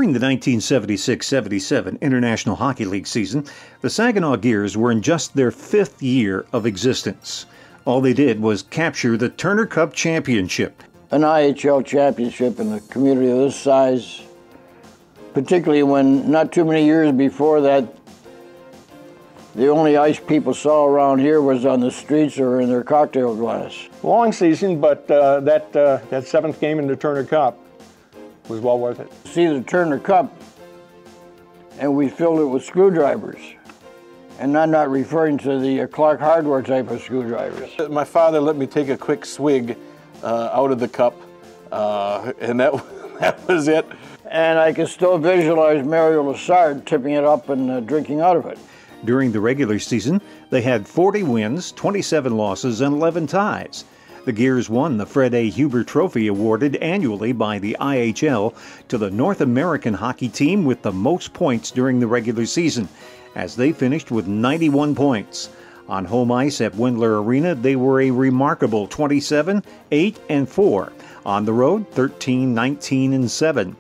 During the 1976-77 International Hockey League season, the Saginaw Gears were in just their 5th year of existence. All they did was capture the Turner Cup Championship. An IHL championship in a community of this size, particularly when not too many years before that, the only ice people saw around here was on the streets or in their cocktail glass. Long season, but that 7th game in the Turner Cup was well worth it. See the Turner Cup, and we filled it with screwdrivers. And I'm not referring to the Clark Hardware type of screwdrivers. My father let me take a quick swig out of the cup, and that was it. And I can still visualize Mario Lessard tipping it up and drinking out of it. During the regular season, they had 40 wins, 27 losses, and 11 ties. The Gears won the Fred A. Huber Trophy awarded annually by the IHL to the North American hockey team with the most points during the regular season, as they finished with 91 points. On home ice at Wendler Arena, they were a remarkable 27, 8, and 4. On the road, 13, 19, and 7.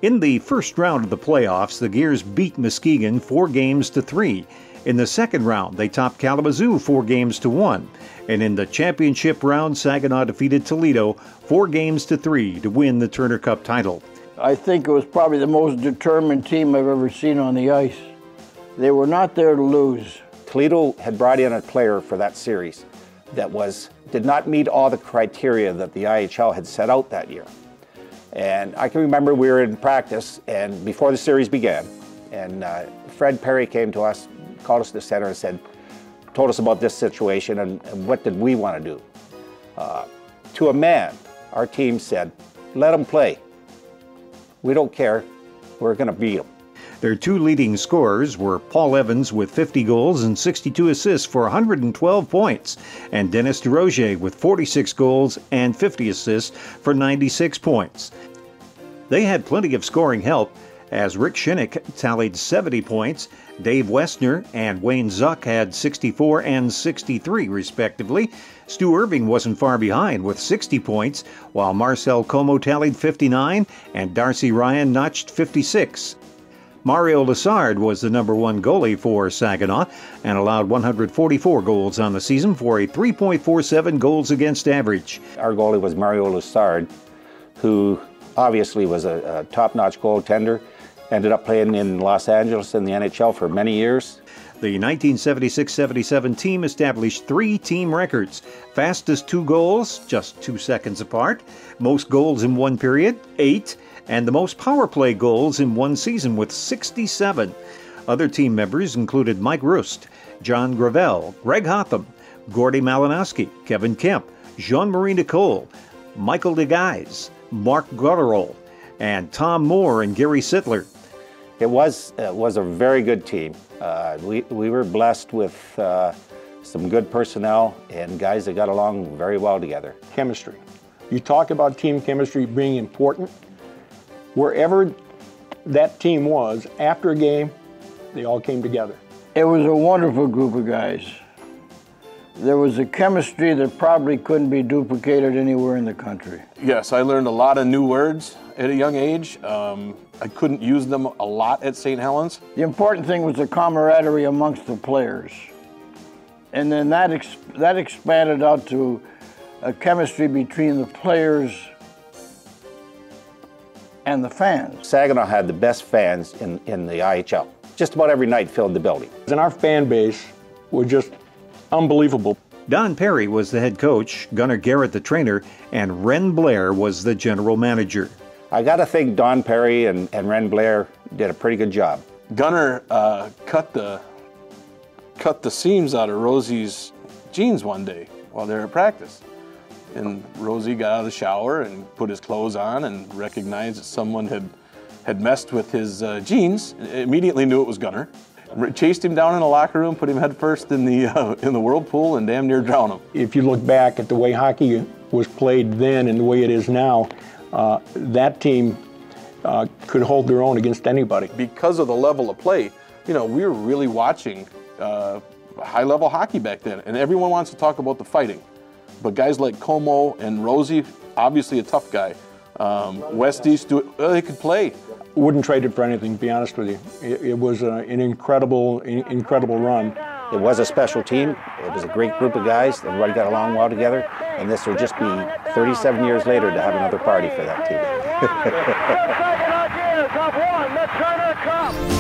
In the first round of the playoffs, the Gears beat Muskegon 4-3. In the second round, they topped Kalamazoo 4-1. And in the championship round, Saginaw defeated Toledo 4-3 to win the Turner Cup title. I think it was probably the most determined team I've ever seen on the ice. They were not there to lose. Toledo had brought in a player for that series that did not meet all the criteria that the IHL had set out that year. And I can remember we were in practice and before the series began, and Fred Perry came to us, called us to the center and told us about this situation and what did we want to do. To a man, our team said, let them play. We don't care, we're going to beat them. Their two leading scorers were Paul Evans with 50 goals and 62 assists for 112 points, and Dennis DeRozier with 46 goals and 50 assists for 96 points. They had plenty of scoring help, as Rick Shinnick tallied 70 points, Dave Westner and Wayne Zuck had 64 and 63 respectively. Stu Irving wasn't far behind with 60 points, while Marcel Como tallied 59 and Darcy Ryan notched 56. Mario Lessard was the #1 goalie for Saginaw and allowed 144 goals on the season for a 3.47 goals against average. Our goalie was Mario Lessard, who obviously was a top-notch goaltender, ended up playing in Los Angeles in the NHL for many years. The 1976-77 team established 3 team records. Fastest 2 goals, just 2 seconds apart. Most goals in 1 period, 8. And the most power play goals in 1 season with 67. Other team members included Mike Rust, John Gravel, Greg Hotham, Gordy Malinowski, Kevin Kemp, Jean-Marie Nicole, Michael DeGuise, Mark Gutterall, and Tom Moore and Gary Sittler. It was a very good team. We were blessed with some good personnel and guys that got along very well together. Chemistry. You talk about team chemistry being important. Wherever that team was, after a game, they all came together. It was a wonderful group of guys. There was a chemistry that probably couldn't be duplicated anywhere in the country. Yes, I learned a lot of new words at a young age. I couldn't use them a lot at St. Helens. The important thing was the camaraderie amongst the players. And then that expanded out to a chemistry between the players and the fans. Saginaw had the best fans in the IHL. Just about every night filled the building. And our fan base was just unbelievable. Don Perry was the head coach, Gunnar Garrett the trainer, and Ren Blair was the general manager. I got to think Don Perry and Ren Blair did a pretty good job. Gunnar cut the seams out of Rosie's jeans one day while they were at practice. And Rosie got out of the shower and put his clothes on and recognized that someone had messed with his jeans. Immediately knew it was Gunnar. Chased him down in the locker room, put him head first in the whirlpool, and damn near drowned him. If you look back at the way hockey was played then and the way it is now, that team could hold their own against anybody. Because of the level of play, we were really watching high-level hockey back then, and everyone wants to talk about the fighting. But guys like Como and Rosie, obviously a tough guy, West East, they could play. Wouldn't trade it for anything, to be honest with you. It was an incredible run. It was a special team. It was a great group of guys. Everybody got along well together. And this will just be 37 years later to have another party for that team. Saginaw Giants have won the Turner Cup.